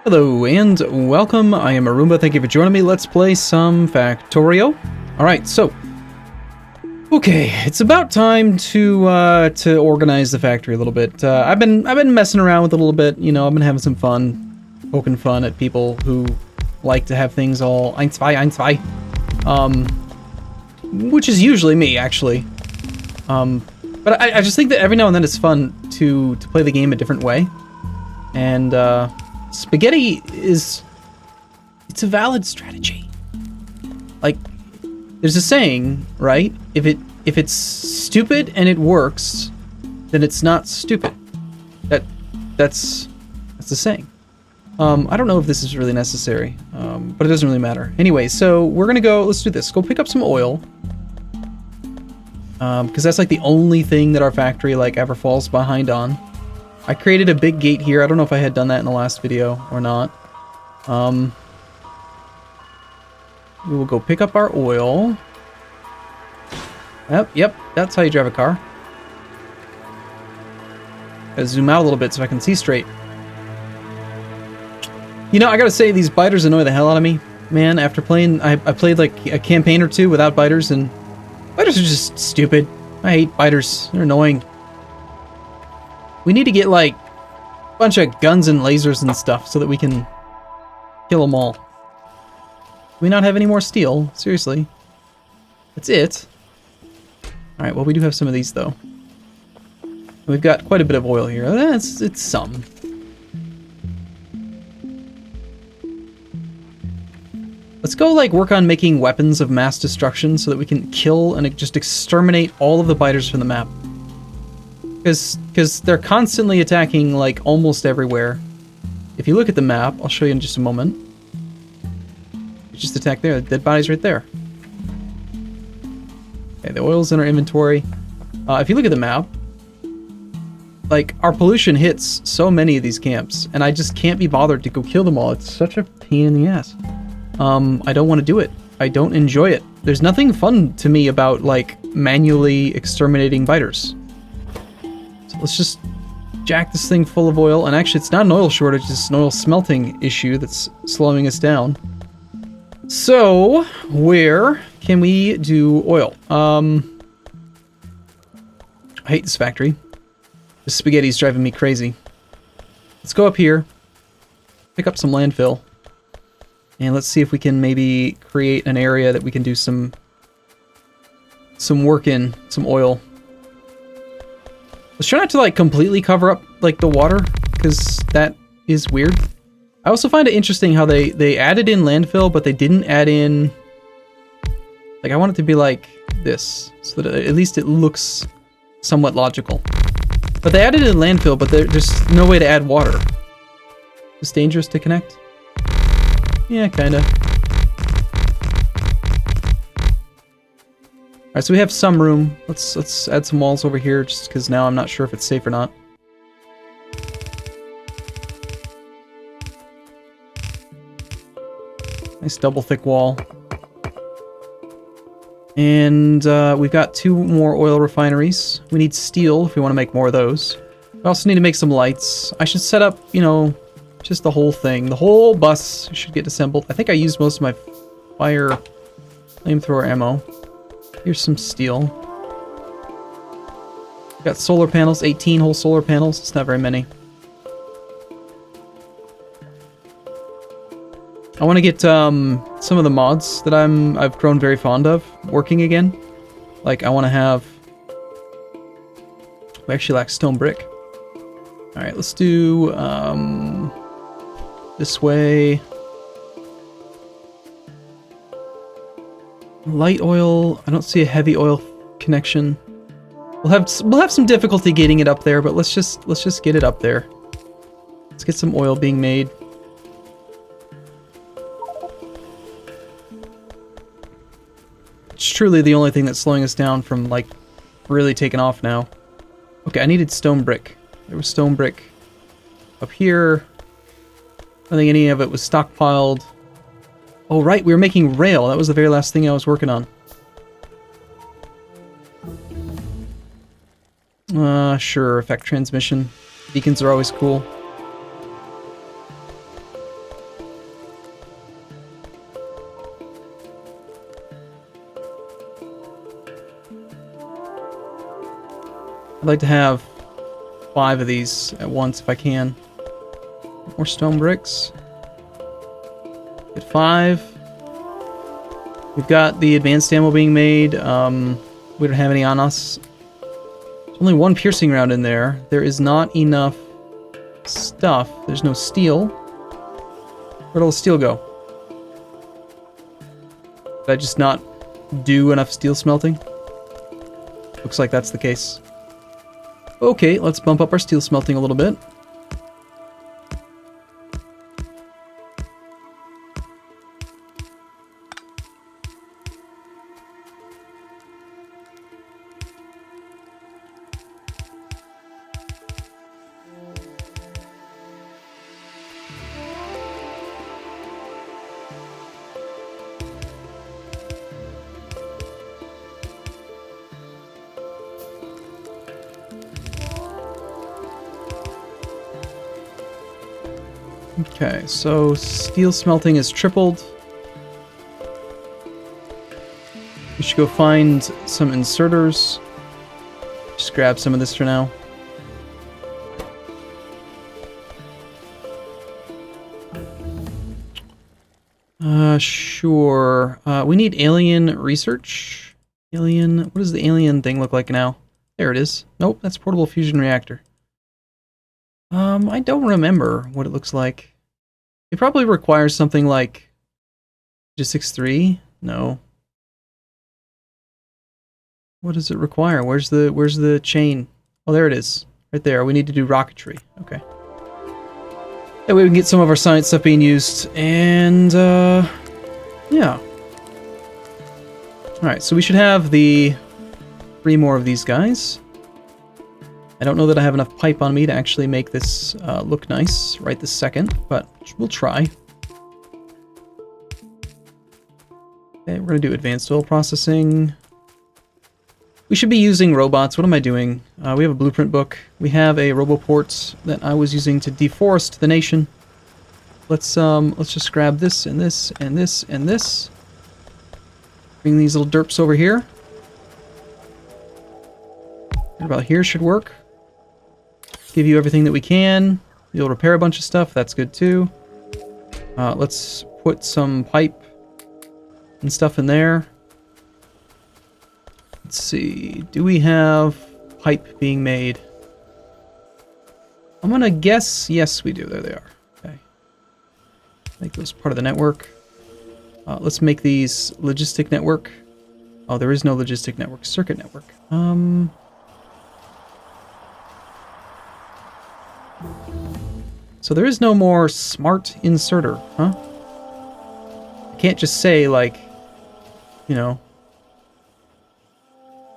Hello and welcome, I am Arumba, thank you for joining me. Let's play some Factorio. Alright, so... Okay, it's about time to organize the factory a little bit. I've been messing around with it a little bit, you know, I've been having some fun, poking fun at people who like to have things all eins, zwei, which is usually me, actually. But I just think that every now and then it's fun to play the game a different way. And, spaghetti it's a valid strategy. Like, there's a saying, right? If it's stupid and it works, then it's not stupid. That's the saying. I don't know if this is really necessary, but it doesn't really matter. Anyway, so we're gonna go, let's do this. Go pick up some oil. Because that's like the only thing that our factory like ever falls behind on. I created a big gate here. I don't know if I had done that in the last video or not. We will go pick up our oil. Yep, that's how you drive a car. Gotta zoom out a little bit so I can see straight. You know, I gotta say, these biters annoy the hell out of me. Man, after playing, I played like a campaign or two without biters, and biters are just stupid. I hate biters. They're annoying. We need to get, like, a bunch of guns and lasers and stuff so that we can kill them all. Do we not have any more steel? Seriously. That's it. Alright, well, we do have some of these, though. We've got quite a bit of oil here. It's some. Let's go, like, work on making weapons of mass destruction so that we can kill and just exterminate all of the biters from the map. Because they're constantly attacking, like, almost everywhere. If you look at the map, I'll show you in just a moment. Just attack there. Dead bodies right there. Okay, the oil's in our inventory. If you look at the map, like, our pollution hits so many of these camps, and I just can't be bothered to go kill them all. It's such a pain in the ass. I don't want to do it. I don't enjoy it. There's nothing fun to me about, like, manually exterminating biters. Let's just jack this thing full of oil. And actually, it's not an oil shortage, it's an oil smelting issue that's slowing us down. So, where can we do oil? I hate this factory. The spaghetti's driving me crazy. Let's go up here, pick up some landfill, and let's see if we can maybe create an area that we can do some work in, some oil. Let's try not to, like, completely cover up, like, the water, because that is weird. I also find it interesting how they added in landfill, but they didn't add in... Like, I want it to be like this, so that at least it looks somewhat logical. But they added in landfill, but there's no way to add water. It's dangerous to connect? Yeah, kinda. Alright, so we have some room. Let's add some walls over here, just because now I'm not sure if it's safe or not. Nice double thick wall. And we've got 2 more oil refineries. We need steel if we want to make more of those. We also need to make some lights. I should set up, you know, just the whole thing. The whole bus should get assembled. I think I used most of my fire flamethrower ammo. Here's some steel. We've got solar panels, 18 whole solar panels. It's not very many. I want to get some of the mods that I've grown very fond of working again. Like, I want to have... We actually lack stone brick. Alright, let's do this way. Light oil. I don't see a heavy oil connection. We'll have some difficulty getting it up there, but let's just get it up there. Let's get some oil being made. It's truly the only thing that's slowing us down from, like, really taking off now. Okay, I needed stone brick. There was stone brick up here. I don't think any of it was stockpiled. Oh, right, we were making rail. That was the very last thing I was working on. Sure, effect transmission. Beacons are always cool. I'd like to have 5 of these at once if I can. More stone bricks. Get 5. We've got the advanced ammo being made. We don't have any on us. There's only 1 piercing round in there. There is not enough stuff. There's no steel. Where'd all the steel go? Did I just not do enough steel smelting? Looks like that's the case. Okay, let's bump up our steel smelting a little bit. Okay, so steel smelting is tripled. We should go find some inserters. Just grab some of this for now. Sure. We need alien research. Alien, what does the alien thing look like now? There it is. Nope, that's portable fusion reactor. I don't remember what it looks like. It probably requires something like Logistics 3? No. What does it require? Where's the chain? Oh, there it is. Right there. We need to do rocketry. Okay. That way we can get some of our science stuff being used. And, yeah. Alright, so we should have the 3 more of these guys. I don't know that I have enough pipe on me to actually make this look nice right this second, but we'll try. Okay, we're going to do advanced oil processing. We should be using robots. What am I doing? We have a blueprint book. We have a roboport that I was using to deforest the nation. Let's just grab this and this and this and this. Bring these little derps over here. Right about here should work. Give you everything that we can. You'll repair a bunch of stuff. That's good too. Let's put some pipe and stuff in there. Let's see. Do we have pipe being made? I'm gonna guess yes, we do. There they are. Okay. Make those part of the network. Let's make these logistic network. Oh, there is no logistic network. Circuit network. So there is no more smart inserter, huh? I can't just say, like, you know,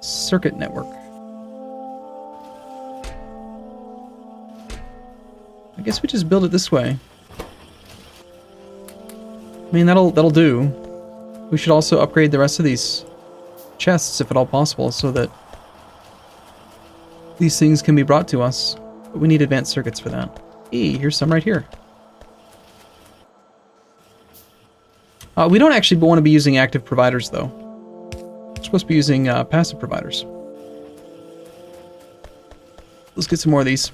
circuit network. I guess we just build it this way. I mean, that'll do. We should also upgrade the rest of these chests, if at all possible, so that these things can be brought to us. But we need advanced circuits for that. Hey, here's some right here. We don't actually want to be using active providers, though. We're supposed to be using passive providers. Let's get some more of these.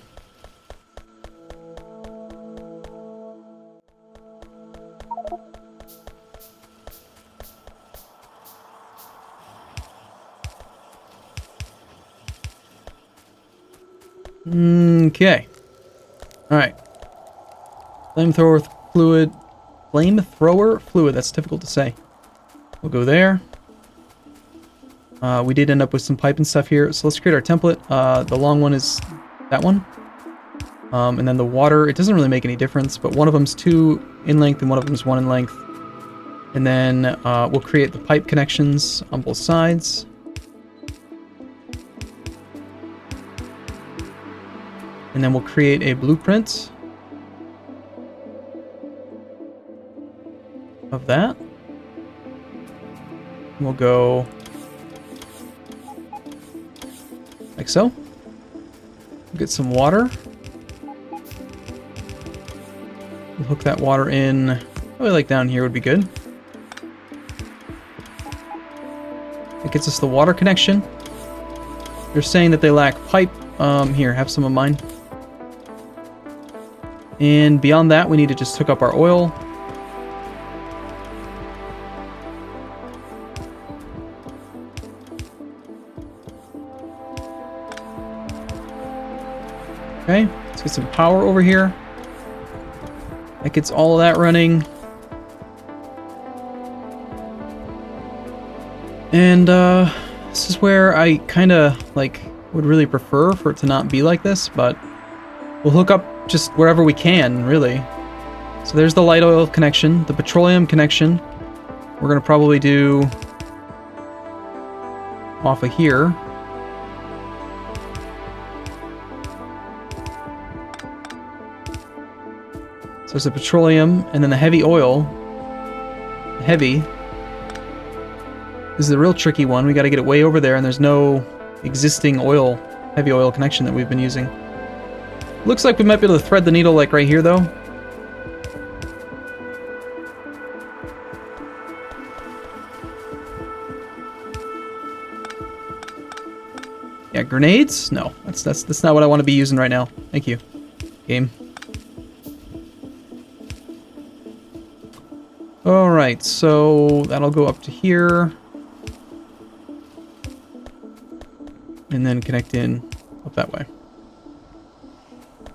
Okay. Alright. Flamethrower fluid, that's difficult to say. We'll go there. We did end up with some pipe and stuff here, so let's create our template. The long one is that one. And then the water, it doesn't really make any difference, but one of them's 2 in length and one of them's 1 in length. And then we'll create the pipe connections on both sides. And then we'll create a blueprint of that. We'll go like so. We'll get some water. We'll hook that water in, probably like down here would be good. It gets us the water connection. They're saying that they lack pipe. Here, have some of mine. And beyond that, we need to just hook up our oil. Okay, let's get some power over here. That gets all of that running. And this is where I kind of like would really prefer for it to not be like this, but we'll hook up just wherever we can, really. So there's the light oil connection, the petroleum connection. We're gonna probably do off of here. So there's the petroleum, and then the heavy oil. Heavy. This is the real tricky one. We got to get it way over there, and there's no existing oil, heavy oil connection that we've been using. Looks like we might be able to thread the needle like right here, though. Yeah, grenades? No, that's not what I want to be using right now. Thank you, game. All right, so that'll go up to here. And then connect in up that way.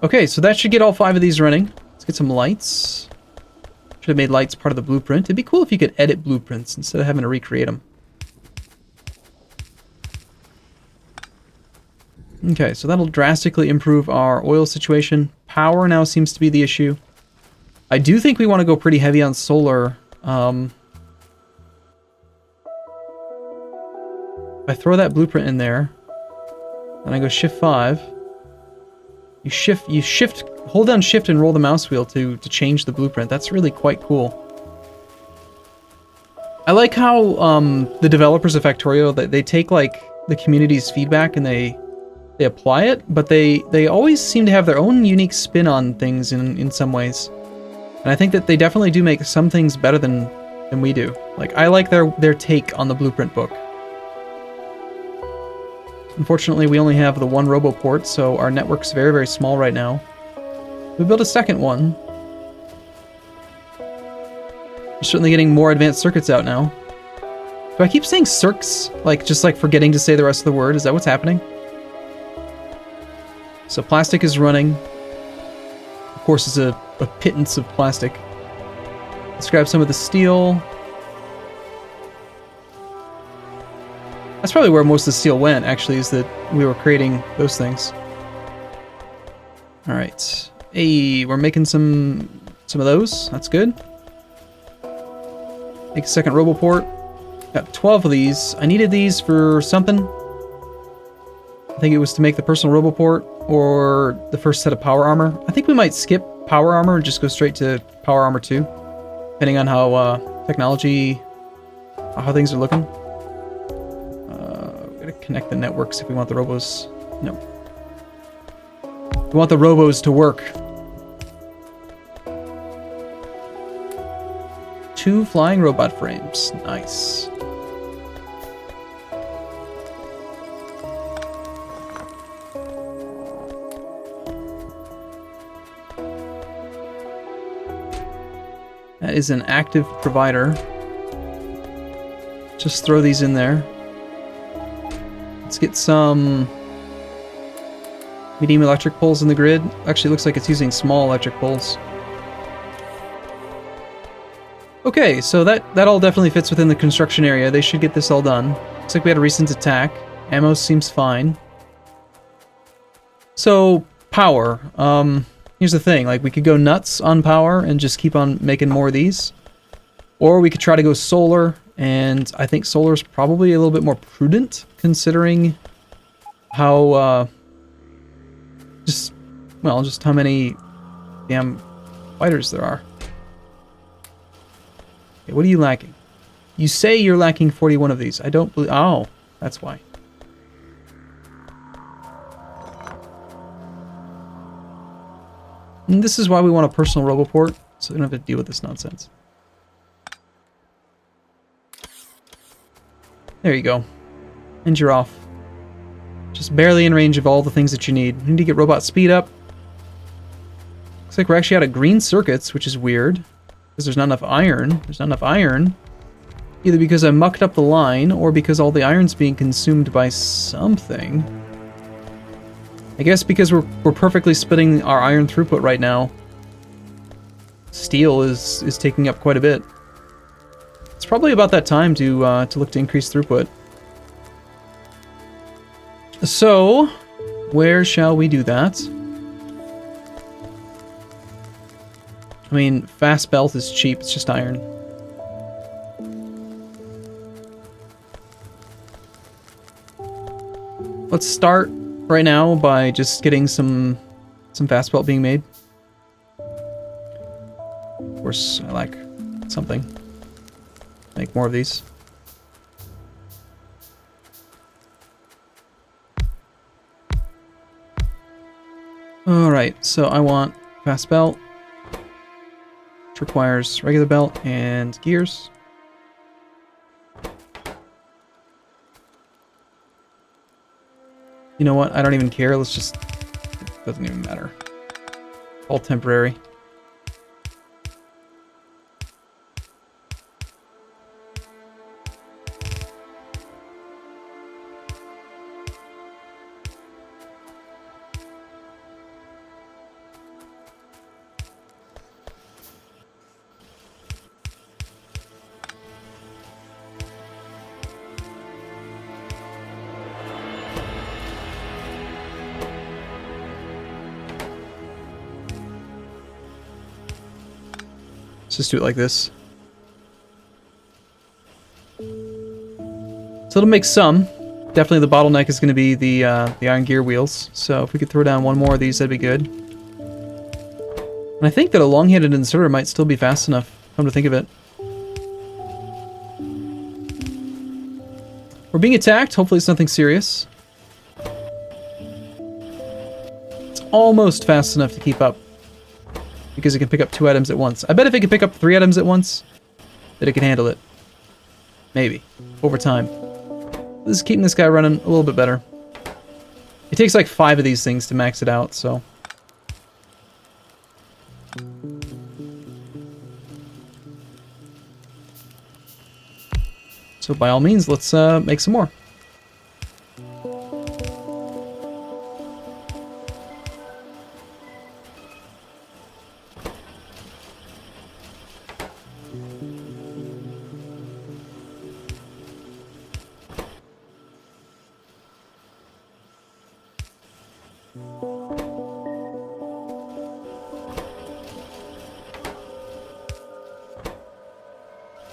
Okay, so that should get all 5 of these running. Let's get some lights. Should have made lights part of the blueprint. It'd be cool if you could edit blueprints instead of having to recreate them. Okay, so that'll drastically improve our oil situation. Power now seems to be the issue. I do think we want to go pretty heavy on solar. If I throw that blueprint in there, then I go shift 5. You shift, hold down shift and roll the mouse wheel to change the blueprint. That's really quite cool. I like how the developers of Factorio, they take like the community's feedback and they apply it, but they always seem to have their own unique spin on things in some ways. And I think that they definitely do make some things better than we do. Like, I like their take on the blueprint book. Unfortunately, we only have the one RoboPort, so our network's very, very small right now. We built a second one. We're certainly getting more advanced circuits out now. Do I keep saying circs? Like, just like forgetting to say the rest of the word? Is that what's happening? So plastic is running. Of course, it's a pittance of plastic. Let's grab some of the steel. That's probably where most of the steel went, actually, is that we were creating those things. Alright. Hey, we're making some of those. That's good. Make a second RoboPort. Got 12 of these. I needed these for something. I think it was to make the personal RoboPort or the first set of power armor. I think we might skip power armor and just go straight to power armor 2, depending on how how things are looking. We gotta connect the networks if we want the robos. No. We want the robos to work. 2 flying robot frames. Nice. That is an active provider. Just throw these in there. Let's get some medium electric poles in the grid. Actually, looks like it's using small electric poles. Okay, so that all definitely fits within the construction area. They should get this all done. Looks like we had a recent attack. Ammo seems fine. So, power. Here's the thing. Like, we could go nuts on power and just keep on making more of these. Or we could try to go solar, and I think solar is probably a little bit more prudent, considering how, just how many damn fighters there are. Okay, what are you lacking? You say you're lacking 41 of these. I don't believe... Oh, that's why. And this is why we want a personal RoboPort, so we don't have to deal with this nonsense. There you go. And you're off. Just barely in range of all the things that you need. You need to get robot speed up. Looks like we're actually out of green circuits, which is weird. Because there's not enough iron. There's not enough iron. Either because I mucked up the line, or because all the iron's being consumed by something. I guess because we're perfectly splitting our iron throughput right now. Steel is taking up quite a bit. It's probably about that time to look to increase throughput. So, where shall we do that? I mean, fast belt is cheap, it's just iron. Let's start right now by just getting some fast belt being made. Of course, I like something. Make more of these. Alright, so I want fast belt, which requires regular belt and gears. You know what? I don't even care. Let's just... It doesn't even matter. All temporary. Let's just do it like this. So it'll make some. Definitely the bottleneck is going to be the iron gear wheels. So if we could throw down one more of these, that'd be good. And I think that a long-handed inserter might still be fast enough, come to think of it. We're being attacked. Hopefully it's nothing serious. It's almost fast enough to keep up. Because it can pick up 2 items at once. I bet if it could pick up 3 items at once, that it can handle it. Maybe. Over time. This is keeping this guy running a little bit better. It takes like 5 of these things to max it out, so... So by all means, let's make some more.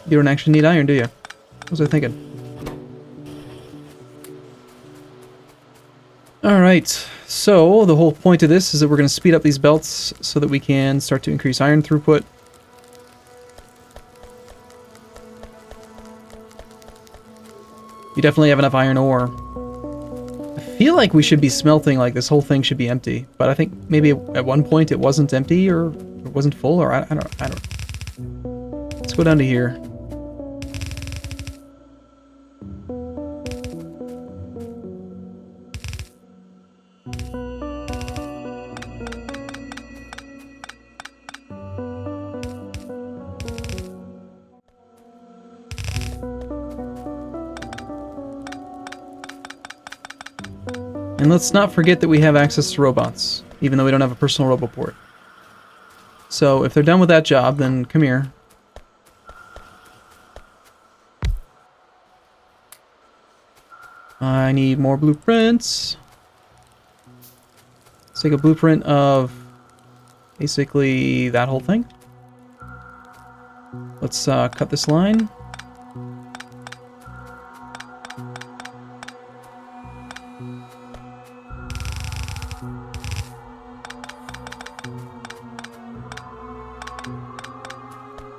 You don't actually need iron, do you? What was I thinking? Alright, so the whole point of this is that we're going to speed up these belts so that we can start to increase iron throughput. You definitely have enough iron ore. I feel like we should be smelting, like this whole thing should be empty, but I think maybe at one point it wasn't empty or it wasn't full, or I don't. Let's go down to here. And let's not forget that we have access to robots, even though we don't have a personal roboport. So if they're done with that job, then come here. I need more blueprints. Let's take a blueprint of basically that whole thing. Let's cut this line.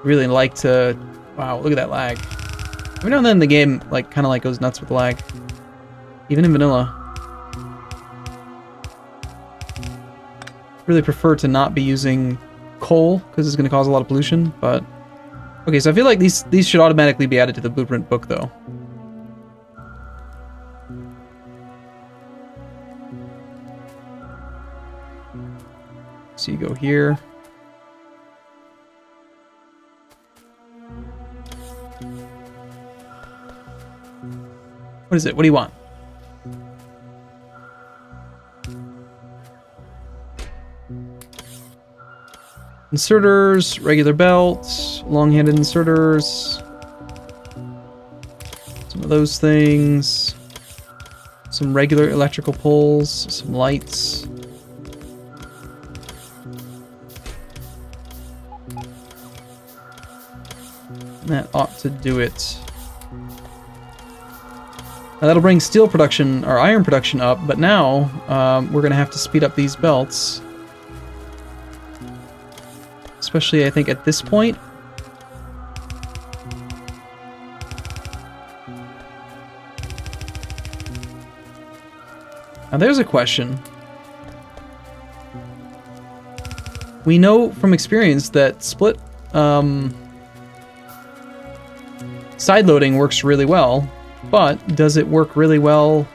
Really like to... Wow, look at that lag. Every now and then the game like kind of like goes nuts with lag. Even in vanilla. Really prefer to not be using coal because it's going to cause a lot of pollution, but... Okay, so I feel like these should automatically be added to the blueprint book though. So you go here. What is it? What do you want? Inserters, regular belts, long-handed inserters. Some of those things. Some regular electrical poles, some lights. And that ought to do it. Now that'll bring steel production, or iron production up, but now we're going to have to speed up these belts. Especially, I think, at this point. Now there's a question. We know from experience that split side loading works really well, but does it work really well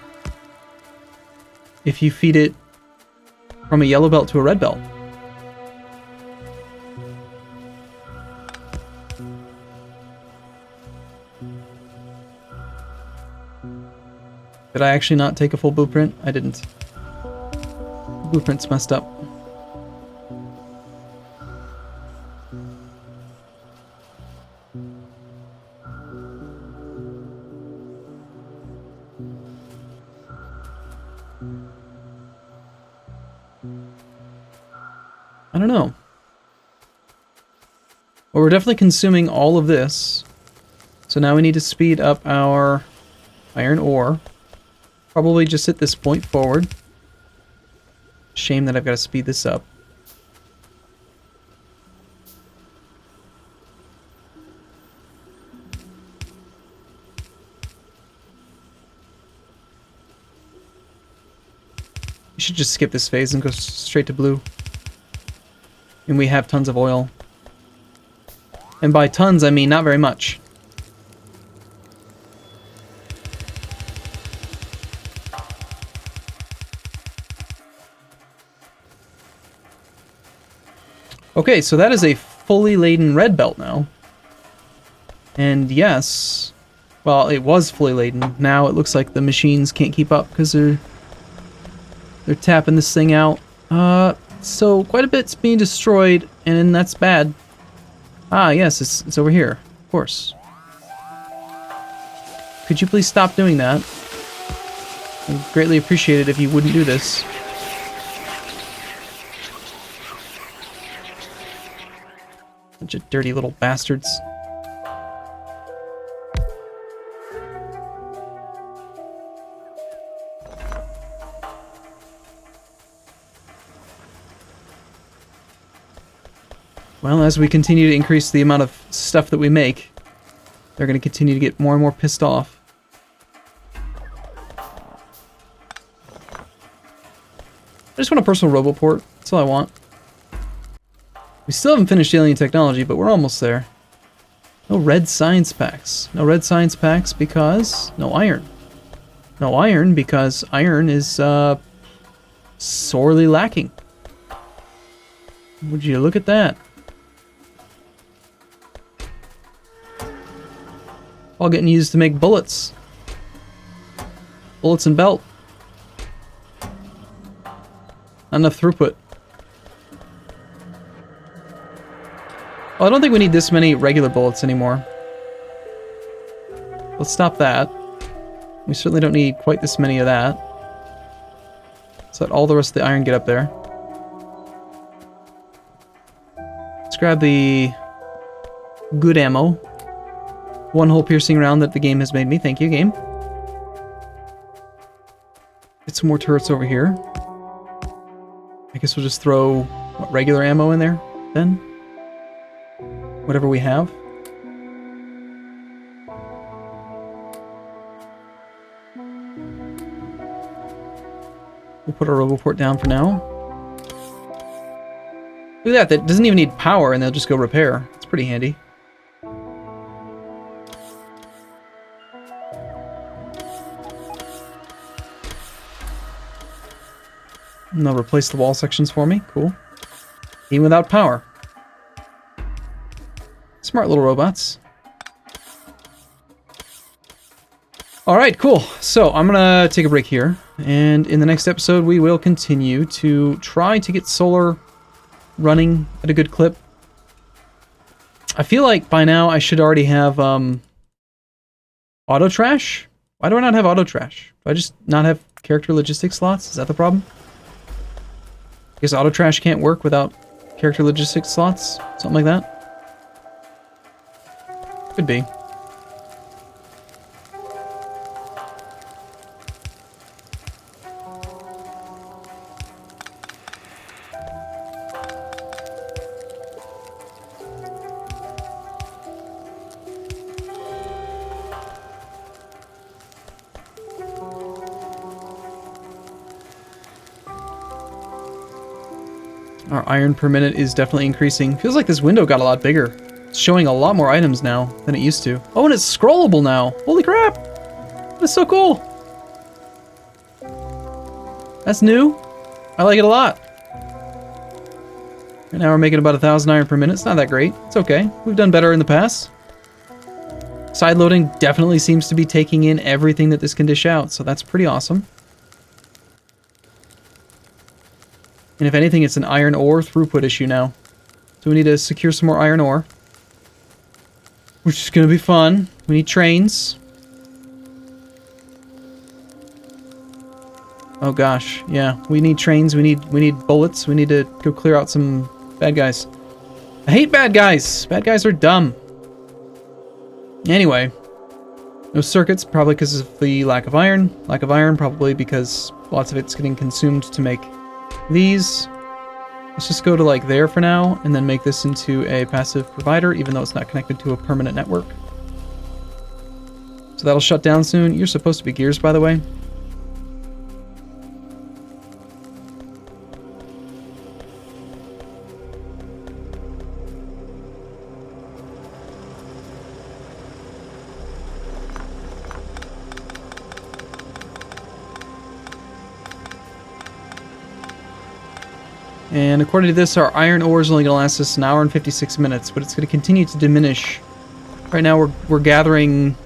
if you feed it from a yellow belt to a red belt? Did I actually not take a full blueprint? I didn't. The blueprint's messed up. I don't know. Well, we're definitely consuming all of this. So now we need to speed up our iron ore. Probably just at this point forward. Shame that I've got to speed this up. We should just skip this phase and go straight to blue. And we have tons of oil. And by tons, I mean not very much. Okay, so that is a fully laden red belt now. And yes, well, it was fully laden. Now it looks like the machines can't keep up because they're tapping this thing out. So quite a bit's being destroyed, and that's bad. Ah, yes, it's over here. Of course. Could you please stop doing that? I'd greatly appreciate it if you wouldn't do this. Bunch of dirty little bastards. Well, as we continue to increase the amount of stuff that we make, they're going to continue to get more and more pissed off. I just want a personal roboport. That's all I want. We still haven't finished alien technology, but we're almost there. No red science packs. No red science packs because no iron. No iron because iron is sorely lacking. Would you look at that? All getting used to make bullets. Bullets and belt. Not enough throughput. Oh, I don't think we need this many regular bullets anymore. Let's stop that. We certainly don't need quite this many of that. So that all the rest of the iron get up there. Let's grab the good ammo. One hole piercing round that the game has made me. Thank you, game. Get some more turrets over here. I guess we'll just throw what, regular ammo in there then? Whatever we have. We'll put our roboport down for now. Look at that, that doesn't even need power and they'll just go repair. It's pretty handy. And they'll replace the wall sections for me. Cool. even without power. Smart little robots. Alright, cool. So, I'm gonna take a break here, and in the next episode we will continue to try to get solar running at a good clip. I feel like by now I should already have auto trash? Why do I not have auto trash? Do I just not have character logistics slots? Is that the problem? I guess auto trash can't work without character logistics slots? Something like that? Could be. Our iron per minute is definitely increasing. Feels like this window got a lot bigger. It's showing a lot more items now than it used to. Oh, and it's scrollable now. Holy crap! That's so cool. That's new. I like it a lot. Right now we're making about 1,000 iron per minute. It's not that great. It's okay. We've done better in the past. Side loading definitely seems to be taking in everything that this can dish out, so that's pretty awesome. And if anything, it's an iron ore throughput issue now. So we need to secure some more iron ore. Which is going to be fun. We need trains. Oh gosh, yeah. We need trains, we need bullets, we need to go clear out some bad guys. I hate bad guys! Bad guys are dumb. Anyway. No circuits, probably because of the lack of iron. Lack of iron, probably because lots of it's getting consumed to make these. Let's just go to like there for now and then make this into a passive provider, even though it's not connected to a permanent network. So that'll shut down soon. You're supposed to be gears, by the way. And according to this, our iron ore is only going to last us 1 hour and 56 minutes, but it's going to continue to diminish. Right now we're gathering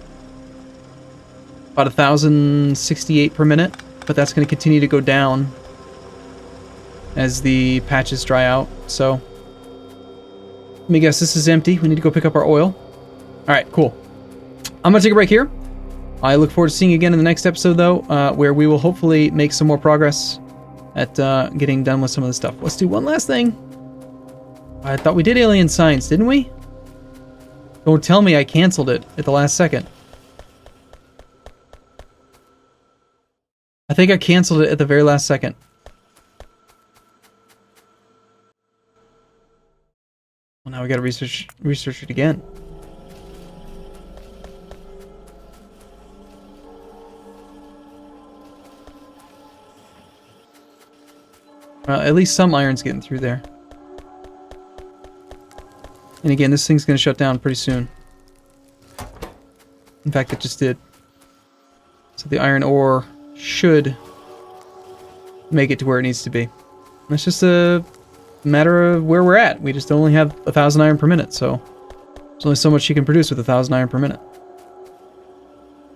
about 1,068 per minute, but that's going to continue to go down as the patches dry out. So let me guess, this is empty. We need to go pick up our oil. Alright, cool. I'm going to take a break here. I look forward to seeing you again in the next episode, though, where we will hopefully make some more progress at getting done with some of this stuff. Let's do one last thing. I thought we did alien science, didn't we? Don't tell me I canceled it at the last second. I think I canceled it at the very last second. Well, now we gotta research it again. Well, at least some iron's getting through there. And again, this thing's gonna shut down pretty soon. In fact, it just did. So the iron ore should make it to where it needs to be. It's just a matter of where we're at. We just only have 1,000 iron per minute, so there's only so much you can produce with 1,000 iron per minute.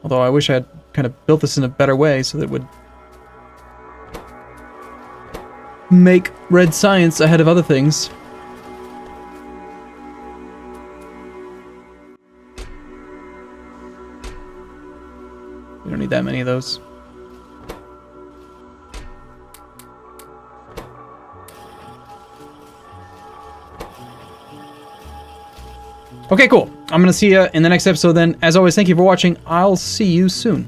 Although I wish I had kind of built this in a better way so that it would make red science ahead of other things. We don't need that many of those. Okay, cool. I'm gonna see you in the next episode then. As always, thank you for watching. I'll see you soon.